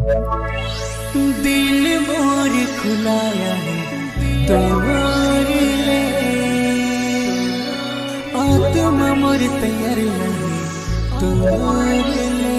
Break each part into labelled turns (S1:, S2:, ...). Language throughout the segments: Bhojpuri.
S1: दिल मोर खुलाया है तुम्हारे लिए, आत्मा मोर तैयार है तुम्हारे लिए।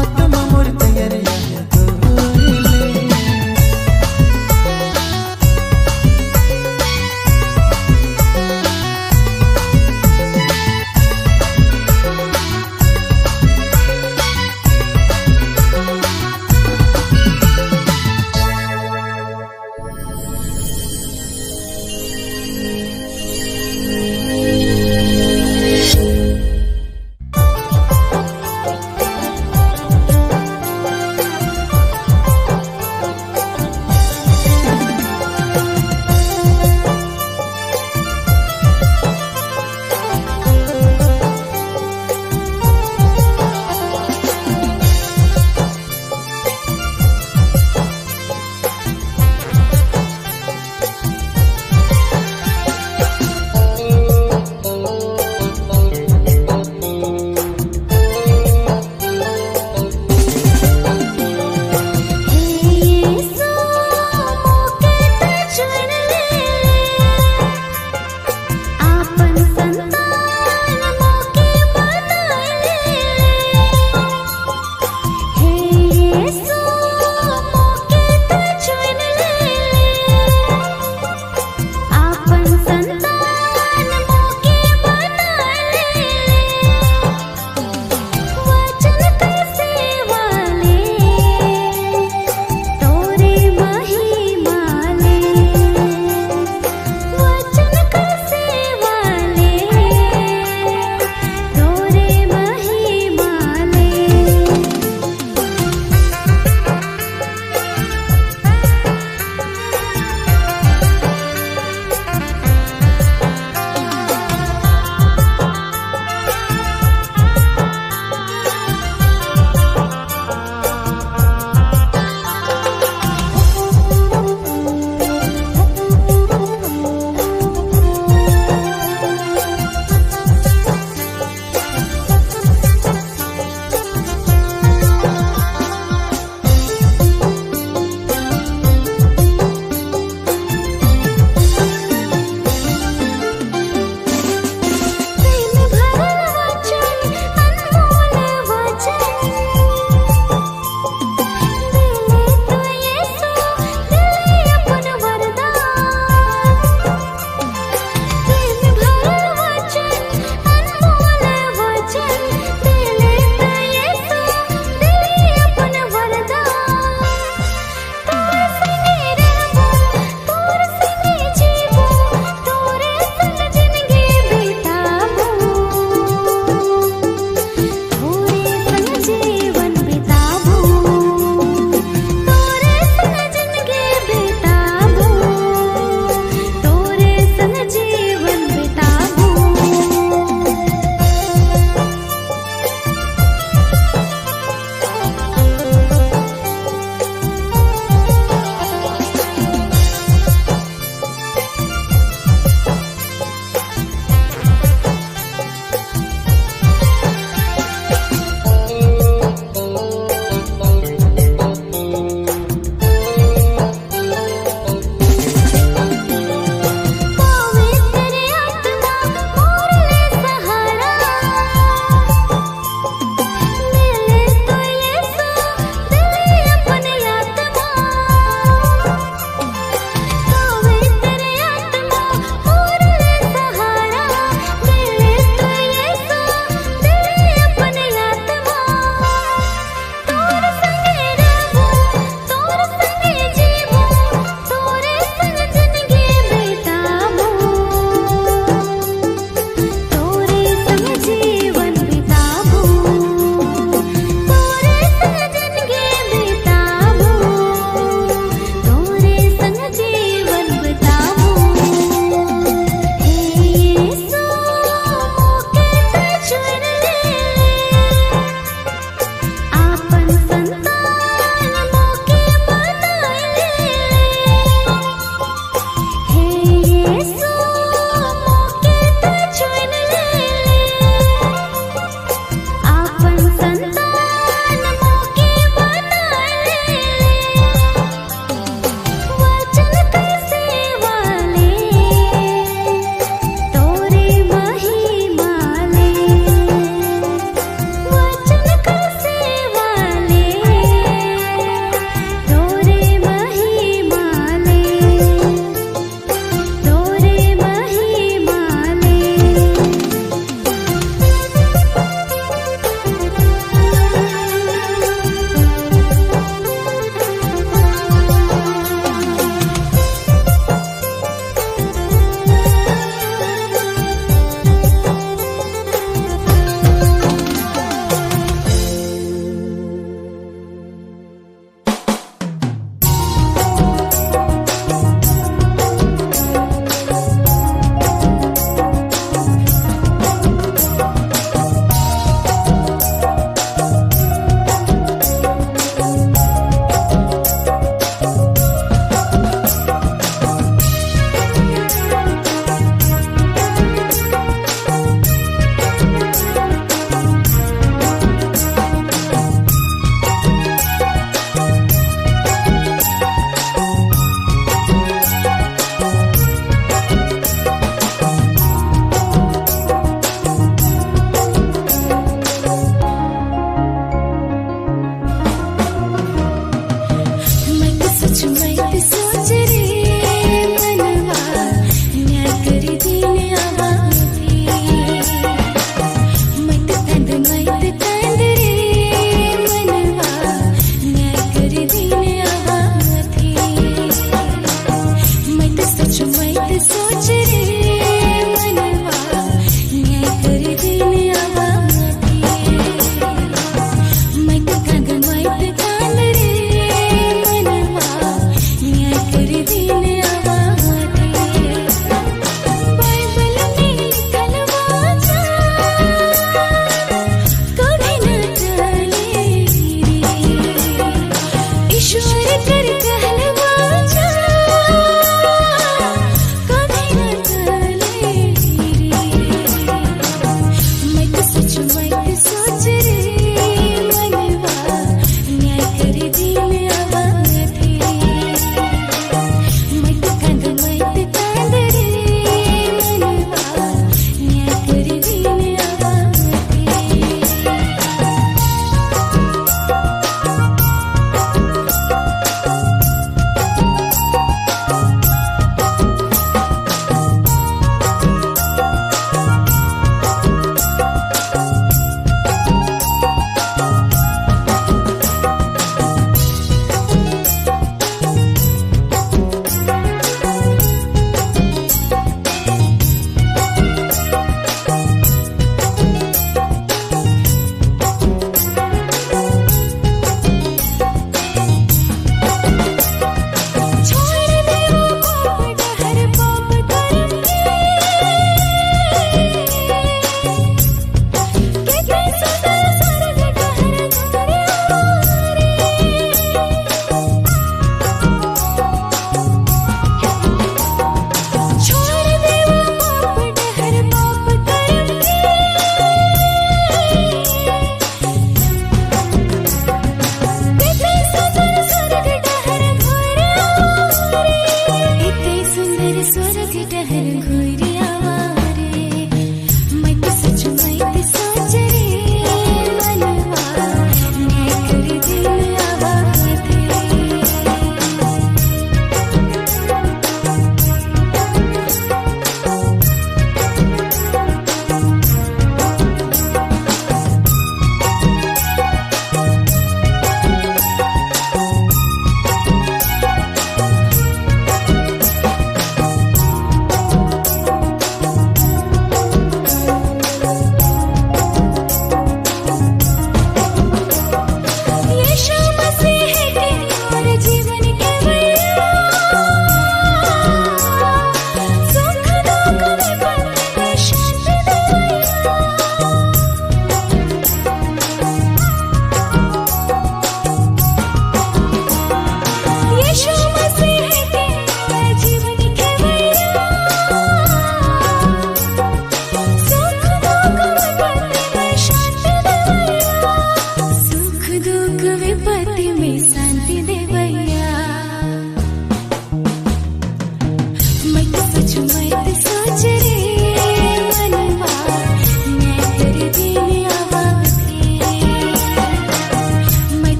S1: आत्मा मोर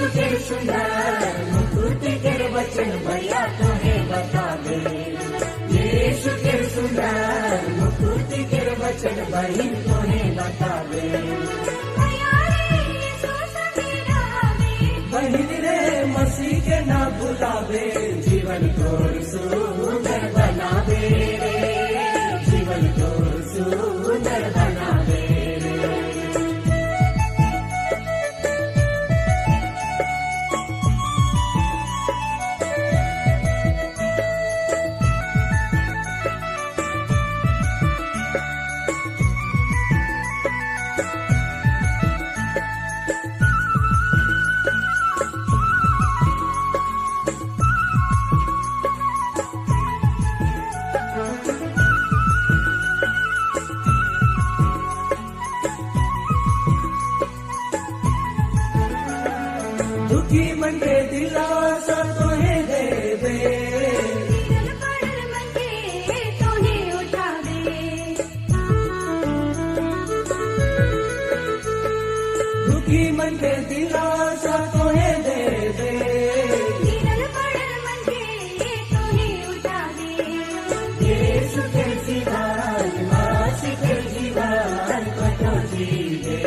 S1: के सुंदर मुकुट के वचन भैया तुम्हें बता दे। यीशु के सुंदर मुकुट के वचन बहन तुम्हें बता दे। बहन रे मसीह के ना भुलावे, जीवन को सुंदर बनावे रे, जीवन को सुंदर बनावे। दुखी मन के दिलासा तुम्हें दे दे,
S2: मन के तुम्हें उठा दे।
S1: दुखी मन के दिलासा तुम्हें दे दे।
S2: मन के तुम्हें उठा दे।
S1: यीशु के जीवन मसीह के जीवन को तो जी दे।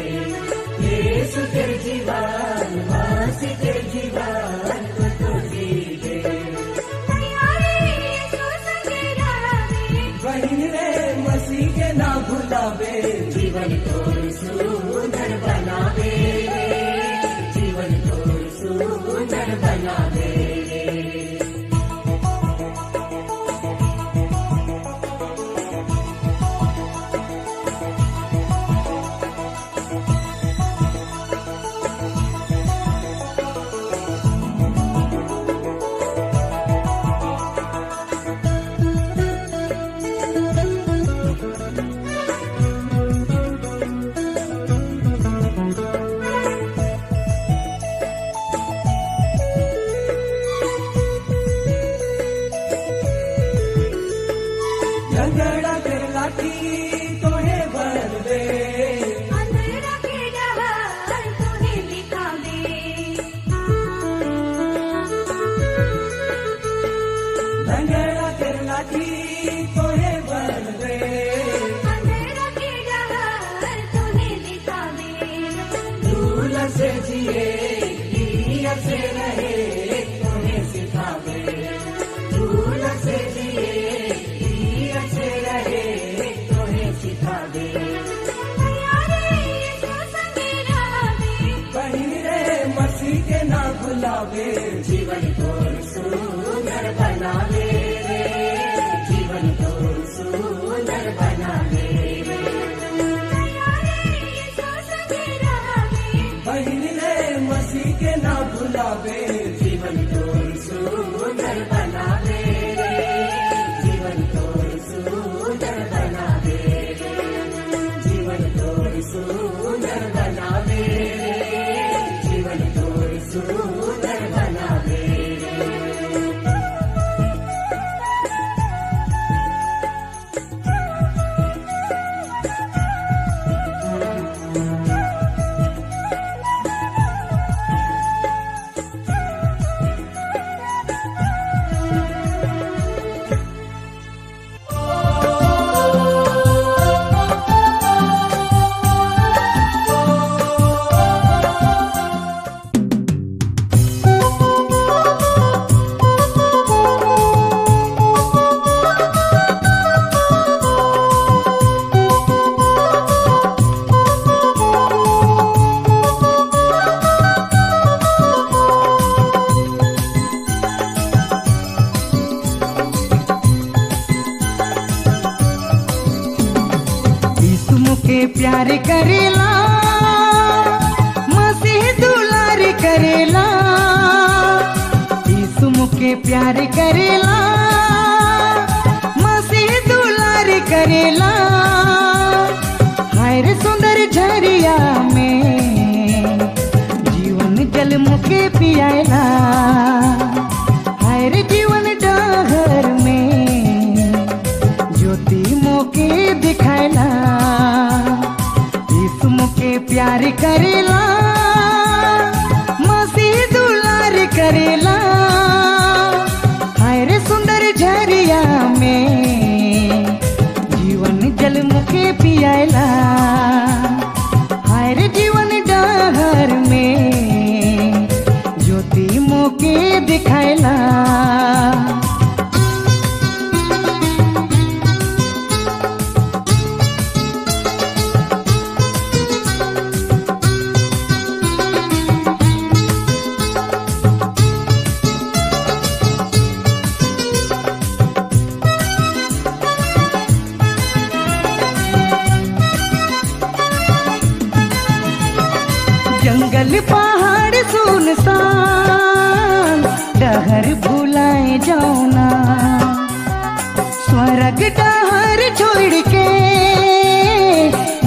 S1: यीशु के जीवन मसीह के जीवन को तो जी दे। बहन रे मसीह के ना भुलावे, जीवन को सुंदर बनावे रे, जीवन को सुंदर बनावे रे। झगड़ा के लाठी तोहें भर दे,
S2: अंधेरा के डहर तुम्हें दिखा दे।
S1: झगड़ा के लाठी तोहें भर दे।
S2: अंधेरा के डहर तुम्हें दिखा दे।
S1: दूर से जिए हिया से रहे तुम्हें सिखा दे। दूर से जिए हिया से रहे तुम्हें सिखा दे। बहन रे मसीह के ना भुलावे, जीवन को सुंदर बनावे रे, जीवन को सुंदर बनावे रे। बहन रे मसीह के ना भुलावे, जीवन को सुंदर बनावे रे, जीवन को सुंदर बनावे रे, जीवन को सुंदर बनावे रे, जीवन को सुंदर बनावे रे।
S3: प्यार करेला मसीह दुलार करेला। यीशु मुके प्यार करेला मसीह दुलार करेला। हाय रे सुंदर झरिया में जीवन जल मुके पियाला। हाय रे जीवन डहर में ज्योति मोके दिखाएला। यीशु मुके प्यार करेला मसीह करेला। हाय रे सुंदर झरिया में जीवन जल मुके पियाला। हाय रे जीवन डहर में ज्योति मोके दिखाएला। जंगल पहाड़ सुनसान डहर भुलाए जाऊना। स्वर्ग डहर छोड़ के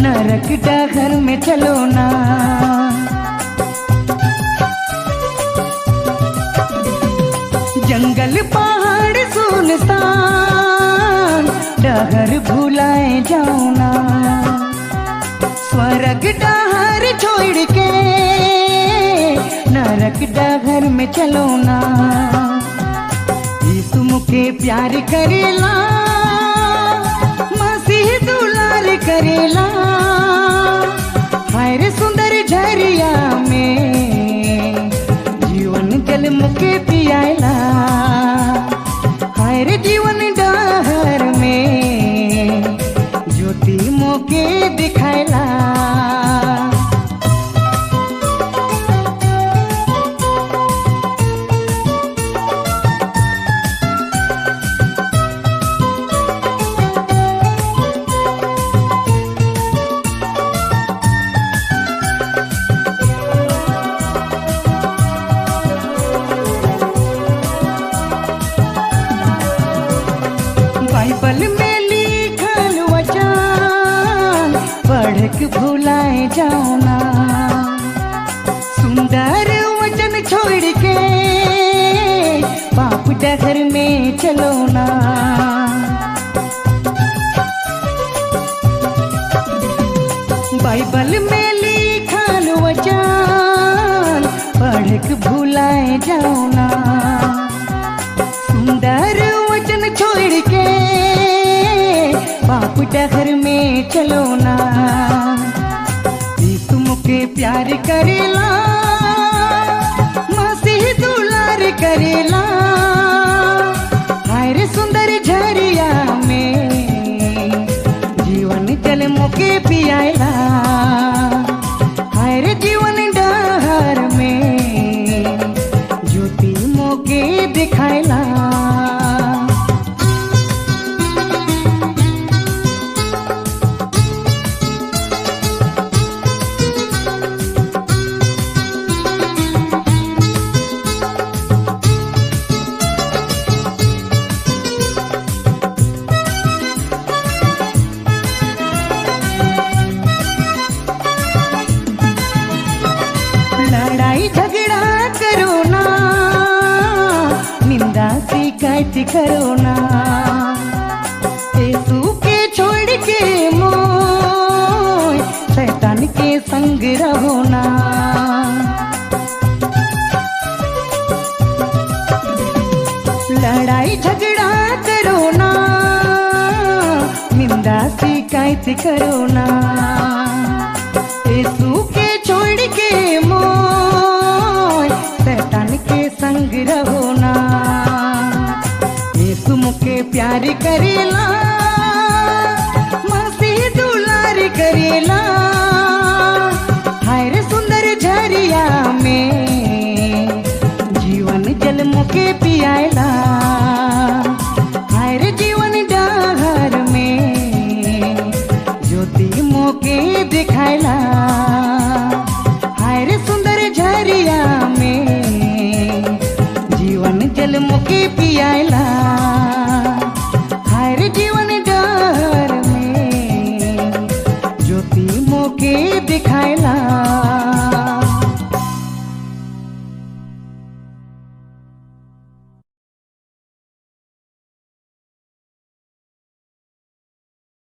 S3: नरक डहर में चलो ना। जंगल पहाड़ सुनसान डहर भुलाए जाऊना। स्वर्ग डहर छोड़ के नरक डगर में चलो ना। यीशु मुके प्यार करेला, मसीह दुलार करेला। हाय रे सुंदर झरिया में जीवन जल मुके पियाला। हाय रे जीवन डहर में ज्योति मोके दिखाएला। बाइबल में लिखल वचन पढ़ के भुलाए जाना। सुंदर वचन छोड़ के पाप डगर में चलो ना। बाइबल में लिखल वचन पढ़ के भुलाए जाना। सुंदर वचन छोड़ के पाप डगर में चलो ना। यीशु मुके प्यार करेला, मसीह दुलार करेला। हाय रे सुंदर झरिया में जीवन जल मुके पियाला। हाय रे जीवन डहर में ज्योति मोके दिखाएला। लड़ाई झगड़ा करो ना, निंदा शिकायत करो ना। यीशु के छोड़ के मोय शैतान के संग रहो ना। लड़ाई झगड़ा करो ना, निंदा शिकायत करो